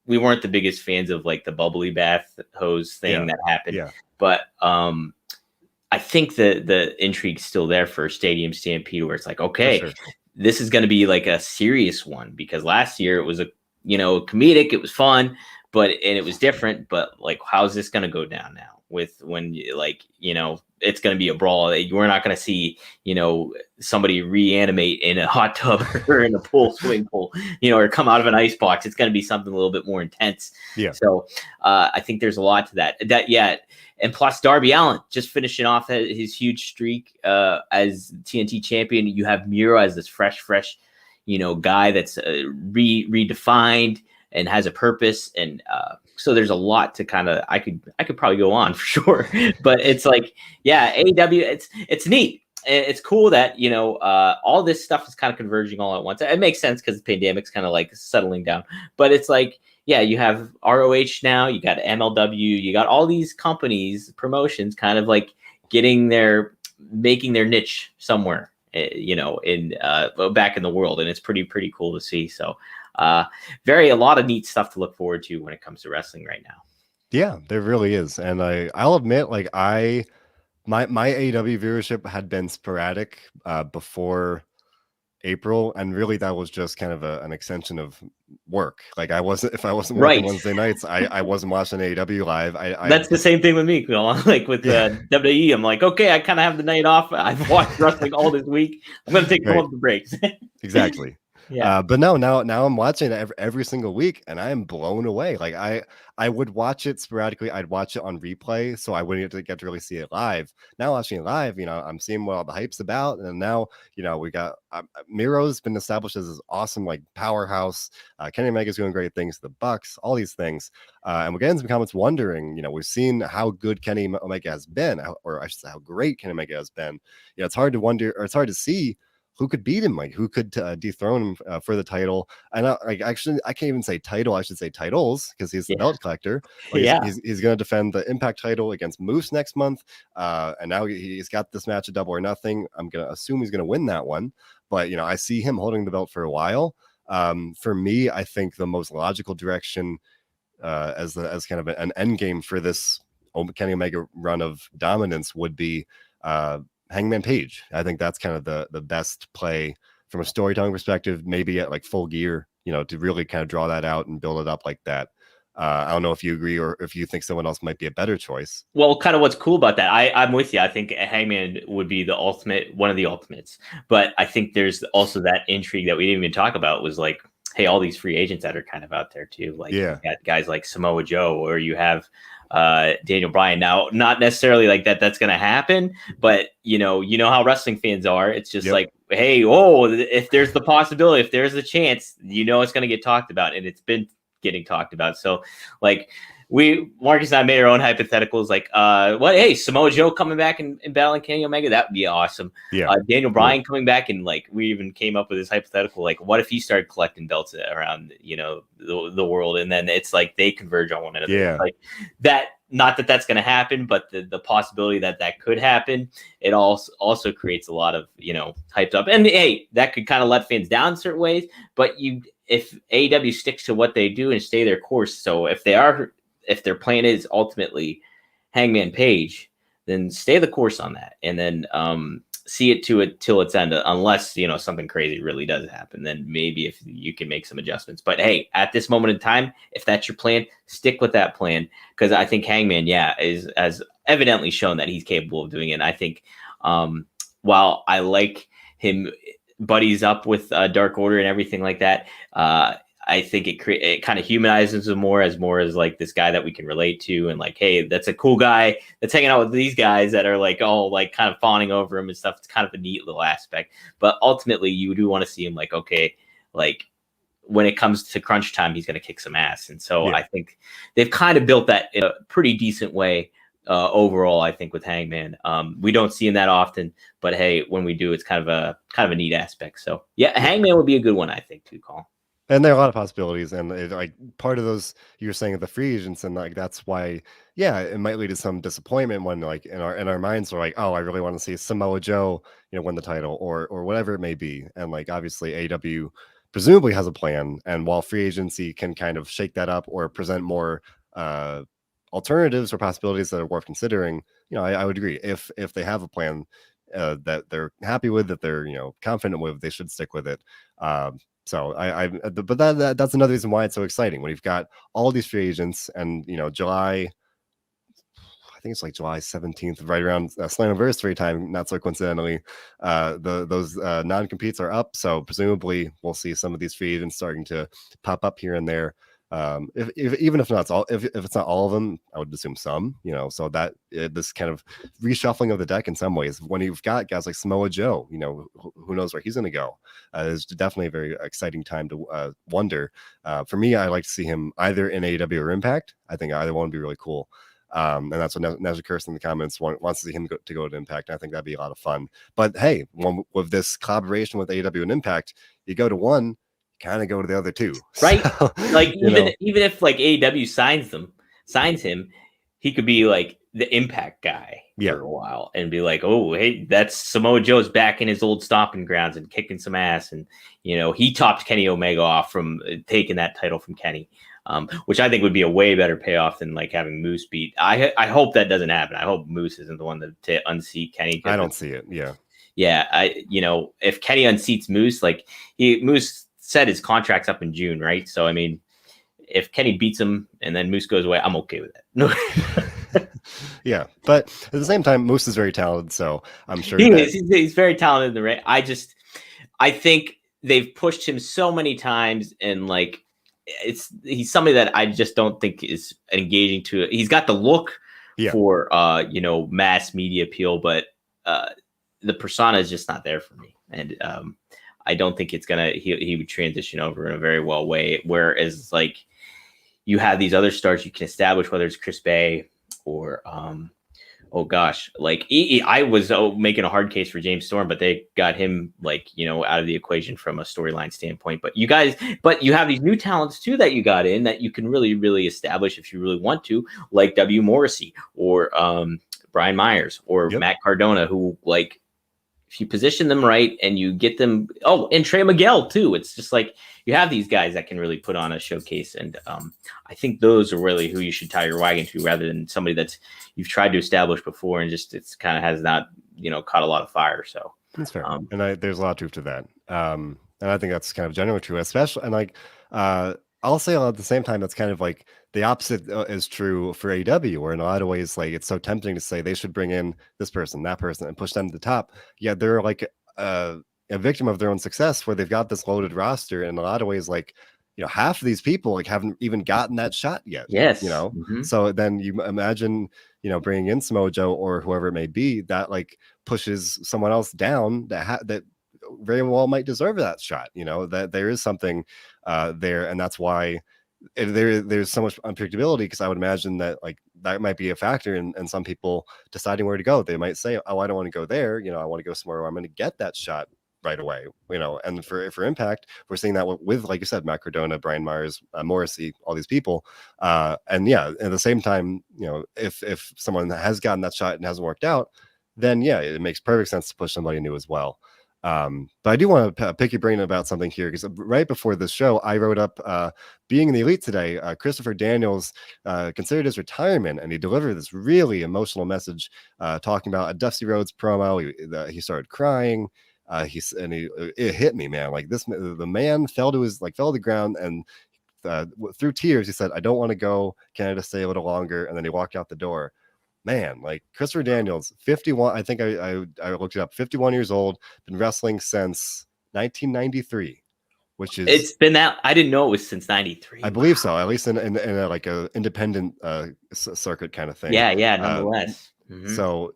We weren't the biggest fans of like the bubbly bath hose thing that happened. Yeah. But I think the intrigue's still there for Stadium Stampede, where it's like, okay, this is going to be like a serious one, because last year it was a comedic, it was fun, and it was different. But like, how's this going to go down now? With when it's going to be a brawl. We're not going to see somebody reanimate in a hot tub or in a swimming pool, or come out of an ice box. It's going to be something a little bit more intense. Yeah. So I think there's a lot to that. And plus Darby Allin just finishing off his huge streak as TNT champion. You have Miro as this fresh, guy that's redefined and has a purpose. And so there's a lot to kind of, I could probably go on for sure, but it's like, AEW, it's neat. It's cool that, all this stuff is kind of converging all at once. It makes sense because the pandemic's kind of like settling down, but it's like, you have ROH now, you got MLW, you got all these companies, promotions kind of like making their niche somewhere, in back in the world. And it's pretty cool to see. So a lot of neat stuff to look forward to when it comes to wrestling right now. Yeah, there really is. And I'll admit, like my AEW viewership had been sporadic before April, and really that was just kind of an extension of work. Like if I wasn't working Wednesday nights, I wasn't watching AEW live. That's the same thing with me. Like with WWE, I'm like, okay, I kind of have the night off. I've watched wrestling all this week. I'm going to take all the breaks. Exactly. Yeah. But now I'm watching it every single week, and I am blown away. Like I would watch it sporadically. I'd watch it on replay, so I wouldn't get to really see it live. Now watching it live, I'm seeing what all the hype's about, and now we got Miro's been established as this awesome like powerhouse. Kenny Omega's doing great things. The Bucks, all these things, and we're getting some comments wondering. We've seen how good Kenny Omega has been, or I should say how great Kenny Omega has been. It's hard to wonder, or it's hard to see who could beat him, like who could dethrone him for the title. And I can't even say title. I should say titles, because he's the belt collector. He's going to defend the Impact title against Moose next month. And now he's got this match at Double or Nothing. I'm going to assume he's going to win that one. But, I see him holding the belt for a while. For me, I think the most logical direction as kind of an end game for this Kenny Omega run of dominance would be Hangman Page. I think that's kind of the best play from a storytelling perspective, maybe at like Full Gear, to really kind of draw that out and build it up like that. I don't know if you agree or if you think someone else might be a better choice. Well, kind of what's cool about that, I'm with you. I think Hangman would be one of the ultimates. But I think there's also that intrigue that we didn't even talk about, was like, hey, all these free agents that are kind of out there too. Like you got guys like Samoa Joe, or you have Daniel Bryan. Now, not necessarily like that's going to happen, but you know how wrestling fans are. It's just like, hey, if there's the possibility, if there's a chance, it's going to get talked about, and it's been getting talked about. So like Marcus and I made our own hypotheticals. Like, what? Hey, Samoa Joe coming back and battling Kenny Omega, that would be awesome. Yeah, Daniel Bryan coming back, and like we even came up with this hypothetical. Like, what if he started collecting belts around the world, and then it's like they converge on one another. Yeah, like that. Not that that's going to happen, but the possibility that could happen, it also creates a lot of hyped up. And hey, that could kind of let fans down in certain ways. But if AEW sticks to what they do and stay their course, so if their plan is ultimately Hangman Page, then stay the course on that, and then see it till its end. Unless something crazy really does happen, then maybe if you can make some adjustments. But hey, at this moment in time, if that's your plan, stick with that plan, because I think Hangman, has evidently shown that he's capable of doing it. And I think while I like him buddies up with Dark Order and everything like that, I think it kind of humanizes him more as like this guy that we can relate to, and like, hey, that's a cool guy that's hanging out with these guys that are like all like kind of fawning over him and stuff. It's kind of a neat little aspect, but ultimately you do want to see him like, okay, like when it comes to crunch time, he's going to kick some ass. And so I think they've kind of built that in a pretty decent way overall. I think with Hangman, we don't see him that often, but hey, when we do, it's kind of a neat aspect. So yeah, Hangman would be a good one, I think, too, Colin. and there are a lot of possibilities, and like part of those you're saying the free agents, and like that's why, it might lead to some disappointment when like in our minds we're like, oh, I really want to see Samoa Joe, win the title or whatever it may be, and like obviously AEW presumably has a plan, and while free agency can kind of shake that up or present more alternatives or possibilities that are worth considering, I would agree if they have a plan that they're happy with, that they're confident with, they should stick with it. So but that's another reason why it's so exciting when you've got all these free agents, and July, I think it's like July 17th, right around Slammiversary time, not so coincidentally, those non-competes are up. So presumably we'll see some of these free agents starting to pop up here and there. Even if not all, if it's not all of them, I would assume some, so that this kind of reshuffling of the deck in some ways, when you've got guys like Samoa Joe, who knows where he's going to go, is definitely a very exciting time to wonder. For me, I like to see him either in AEW or Impact. I think either one would be really cool. And that's what Nezha Kirsten in the comments wants to see him to go to Impact. And I think that'd be a lot of fun. But hey, with this collaboration with AEW and Impact, you go to one, kind of go to the other two, right? So, like even if like AEW signs him, he could be like the Impact guy for a while and be like, oh, hey, that's Samoa Joe's back in his old stomping grounds and kicking some ass, and he topped Kenny Omega off from taking that title from Kenny, which I think would be a way better payoff than like having Moose beat. I hope that doesn't happen. I hope Moose isn't the one to unseat Kenny. I don't see it. If Kenny unseats Moose, like Moose said his contract's up in June, right? So I mean, if Kenny beats him and then Moose goes away, I'm okay with that. Yeah, but at the same time, Moose is very talented, so I'm sure he's very talented in the ring. I think they've pushed him so many times, and like he's somebody that I just don't think is engaging to it. He's got the look for mass media appeal, but the persona is just not there for me, and I don't think it's he would transition over in a very well way. Whereas like you have these other stars you can establish, whether it's Chris Bay or I was making a hard case for James Storm, but they got him out of the equation from a storyline standpoint. But you have these new talents too that you got in that you can really, really establish if you really want to, like W. Morrissey or Brian Myers or Matt Cardona, who like, if you position them right and you get them, and Trey Miguel too. It's just like you have these guys that can really put on a showcase, and I think those are really who you should tie your wagon to, rather than somebody that's you've tried to establish before and just it's kind of has not caught a lot of fire. So that's fair, and there's a lot of truth to that, and I think that's kind of generally true, especially and like I'll say at the same time that's kind of like the opposite is true for AEW, where in a lot of ways, like it's so tempting to say they should bring in this person, that person, and push them to the top. Yeah, they're like a victim of their own success, where they've got this loaded roster, and in a lot of ways, like half of these people like haven't even gotten that shot yet. Yes, So then you imagine bringing in Samoa Joe or whoever it may be, that like pushes someone else down that very well might deserve that shot. That there is something there, and that's why there's so much unpredictability, because I would imagine that like that might be a factor in some people deciding where to go. They might say, oh, I don't want to go there, I want to go somewhere where I'm going to get that shot right away, and for Impact, we're seeing that with like you said, Matt Cardona, Brian Myers, Morrissey, all these people, and yeah, at the same time, if someone has gotten that shot and hasn't worked out, then yeah, it makes perfect sense to push somebody new as well. But I do want to pick your brain about something here, because right before this show, I wrote up being in the Elite today. Christopher Daniels considered his retirement, and he delivered this really emotional message, talking about a Dusty Rhodes promo. He started crying. It hit me, man. Like the man fell to the ground, and through tears, he said, "I don't want to go. Can I just stay a little longer?" And then he walked out the door. Man, like Christopher Daniels, 51. I think I looked it up. 51 years old, been wrestling since 1993, which is it's been that. I didn't know it was since '93. I believe so, at least in a, like a independent circuit kind of thing. Yeah, nonetheless. So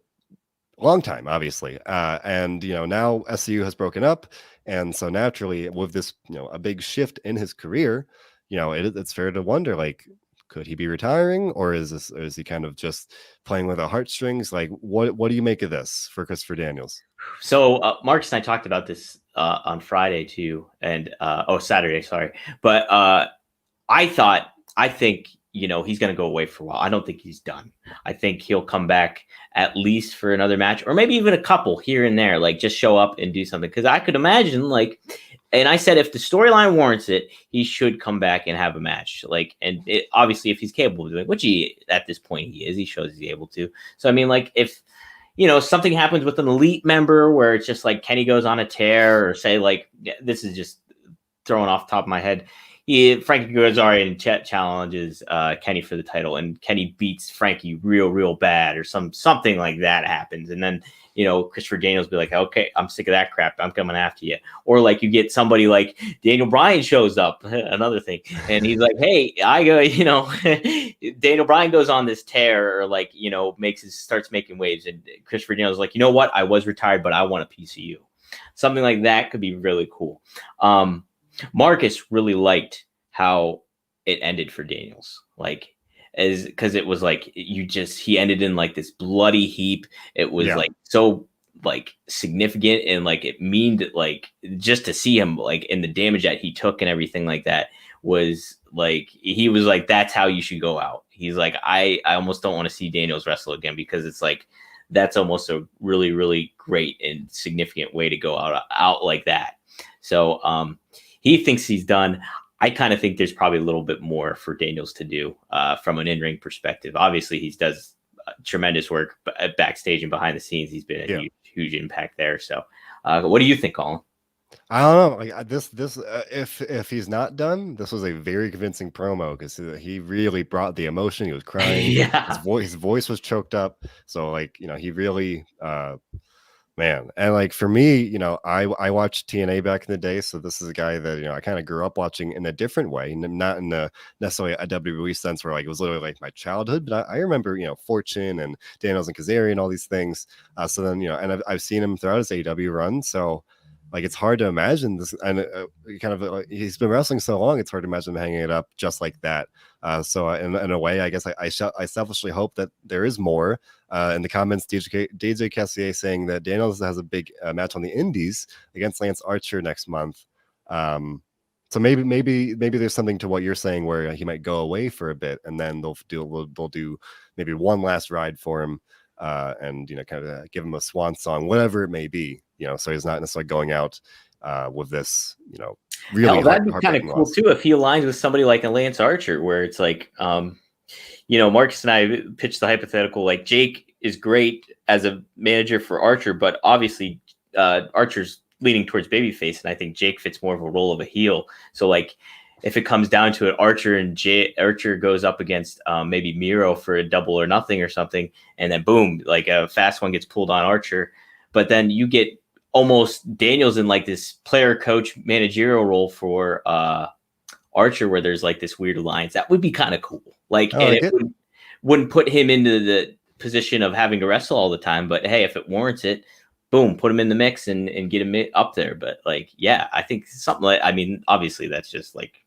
long time, obviously, and now SCU has broken up, and so naturally, with this a big shift in his career, it's fair to wonder, like, could he be retiring, or is he kind of just playing with our heartstrings? Like, what do you make of this for Christopher Daniels? So Marcus and I talked about this on Friday too, and Saturday, sorry. But I think he's going to go away for a while. I don't think he's done. I think he'll come back at least for another match, or maybe even a couple here and there, like just show up and do something. Because I could imagine, like, and I said, if the storyline warrants it, he should come back and have a match. Like, and obviously, if he's capable of doing it, which at this point he is, he shows he's able to. So I mean, like, if something happens with an Elite member where it's just like Kenny goes on a tear, or say, like, this is just throwing off the top of my head, Frankie Kazarian challenges Kenny for the title, and Kenny beats Frankie real bad, or something like that happens, and then Christopher Daniels be like, okay, I'm sick of that crap, I'm coming after you. Or like you get somebody like Daniel Bryan shows up, another thing, and he's like, hey, I go, Daniel Bryan goes on this tear, or like starts making waves, and Christopher Daniels is like, you know what, I was retired, but I want a piece of you. Something like that could be really cool. Marcus really liked how it ended for Daniels, like, because it was like he ended in like this bloody heap. It was like so like significant, and like it meaned like just to see him like in the damage that he took and everything like that was like, he was like, that's how you should go out. He's like, I almost don't want to see Daniels wrestle again, because it's like that's almost a really, really great and significant way to go out like that. So he thinks he's done. I kind of think there's probably a little bit more for Daniels to do from an in-ring perspective. Obviously, he does tremendous work backstage and behind the scenes. He's been a huge impact there. So what do you think, Colin? I don't know. Like this, if he's not done, this was a very convincing promo, because he really brought the emotion. He was crying. Yeah. His voice was choked up. So like, he really, man. And like for me, I watched TNA back in the day. So this is a guy that, I kind of grew up watching in a different way, not in the necessarily a WWE sense where like it was literally like my childhood. But I remember, Fortune and Daniels and Kazarian and all these things. So then, and I've seen him throughout his AEW run. So like, it's hard to imagine this, and he's been wrestling so long, it's hard to imagine him hanging it up just like that. So in a way, I guess I selfishly hope that there is more. In the comments, DJ Tessier saying that Daniels has a big match on the Indies against Lance Archer next month. So maybe there's something to what you're saying, where he might go away for a bit, and then they'll do maybe one last ride for him, and kind of give him a swan song, whatever it may be. So he's not necessarily going out with this, really. That'd be kind of cool too if he aligns with somebody like a Lance Archer, where it's like, Marcus and I pitched the hypothetical, like Jake is great as a manager for Archer, but obviously Archer's leaning towards babyface, and I think Jake fits more of a role of a heel. So like, if it comes down to it, Archer goes up against maybe Miro for a double or nothing or something, and then boom, like a fast one gets pulled on Archer, but then you get almost Daniels in like this player coach managerial role for Archer, where there's like this weird alliance. That would be kind of cool. Like, it wouldn't put him into the position of having to wrestle all the time, but hey, if it warrants it, boom, put him in the mix and get him up there. But like, yeah, I think something like, I mean, obviously that's just like,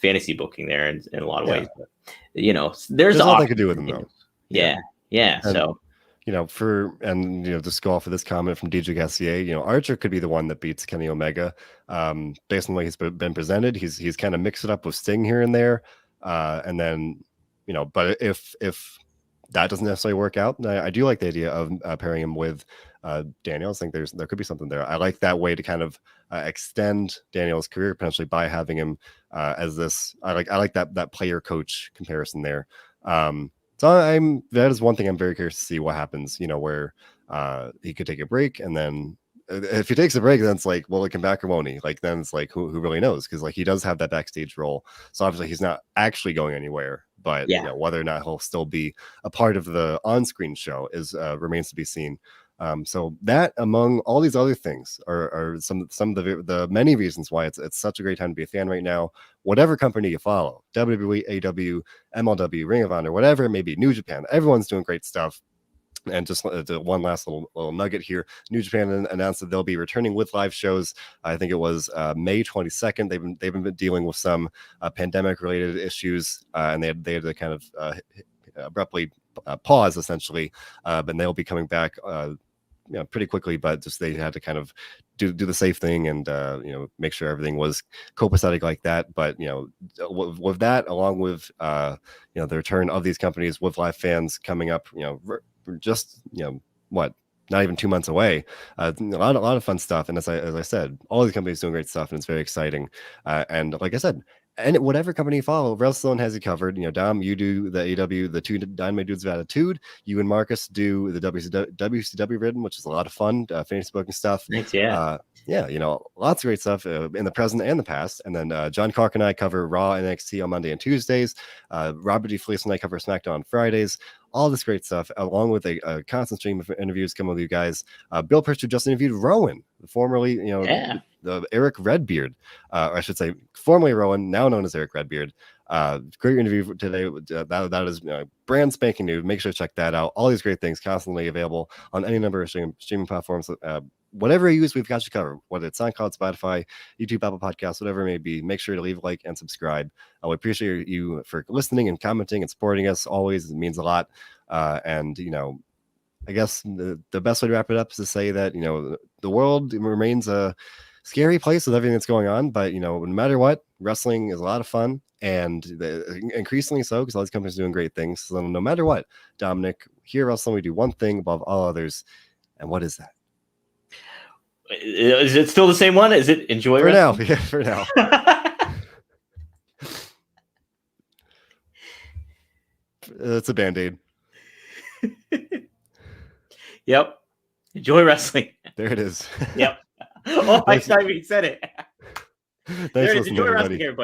fantasy booking there in a lot of Yeah. ways. But, you know, there's nothing to do with him though. Yeah. And, so, you know, just go off of this comment from DJ Tessier, you know, Archer could be the one that beats Kenny Omega. Based on the way he's been presented, he's kind of mixed it up with Sting here and there. And then, you know, but if that doesn't necessarily work out, I do like the idea of pairing him with Daniels. I think there could be something there. I like that way to kind of extend Daniels' career potentially by having him as this. I like that player coach comparison there. So that is one thing I'm very curious to see what happens. You know, where he could take a break, and then if he takes a break, then it's like, will he come back or won't he? Like then it's like who really knows? Because like he does have that backstage role, so obviously he's not actually going anywhere. But you know, whether or not he'll still be a part of the on-screen show is remains to be seen. So that, among all these other things, are some of the many reasons why it's such a great time to be a fan right now. Whatever company you follow, WWE, AEW, MLW, Ring of Honor, whatever it may be, New Japan, everyone's doing great stuff. And just one last little nugget here. New Japan announced that they'll be returning with live shows. I think it was May 22nd. They've been dealing with some pandemic-related issues, and they had to kind of abruptly pause, essentially. But they'll be coming back pretty quickly. But just they had to kind of do the safe thing and make sure everything was copacetic like that. But with that, along with the return of these companies with live fans coming up, just not even 2 months away, a lot of fun stuff. And as I said, all these companies doing great stuff, and it's very exciting. And like I said, and whatever company you follow, WrestleZone has you covered. Dom, you do the AEW, the two Dynamite Dudes of Attitude. You and Marcus do the WCW written, which is a lot of fun, fantasy booking stuff. Thanks, lots of great stuff in the present and the past. And then John Clark and I cover Raw and NXT on Monday and Tuesdays. Robert D. Fleece and I cover SmackDown on Fridays. All this great stuff, along with a constant stream of interviews coming with you guys. Bill Pritchard just interviewed Rowan, formerly, the Eric Redbeard, or I should say, formerly Rowan, now known as Eric Redbeard. Great interview today. That is brand spanking new. Make sure to check that out. All these great things constantly available on any number of streaming platforms. Whatever you use, we've got you covered. Whether it's SoundCloud, Spotify, YouTube, Apple Podcasts, whatever it may be, make sure to leave a like and subscribe. We appreciate you for listening and commenting and supporting us always. It means a lot. I guess the best way to wrap it up is to say that, the world remains a scary place with everything that's going on. But, no matter what, wrestling is a lot of fun, and increasingly so, because all these companies are doing great things. So no matter what, Dominic, here at WrestleZone, we do one thing above all others. And what is that? Is it still the same one? Is it enjoy for wrestling? now? Yeah, for now. It's a Band-Aid. Yep. Enjoy wrestling. There it is. Yep. Oh, I even said it. Thanks there it for is. listening, Enjoy everybody. wrestling, everybody.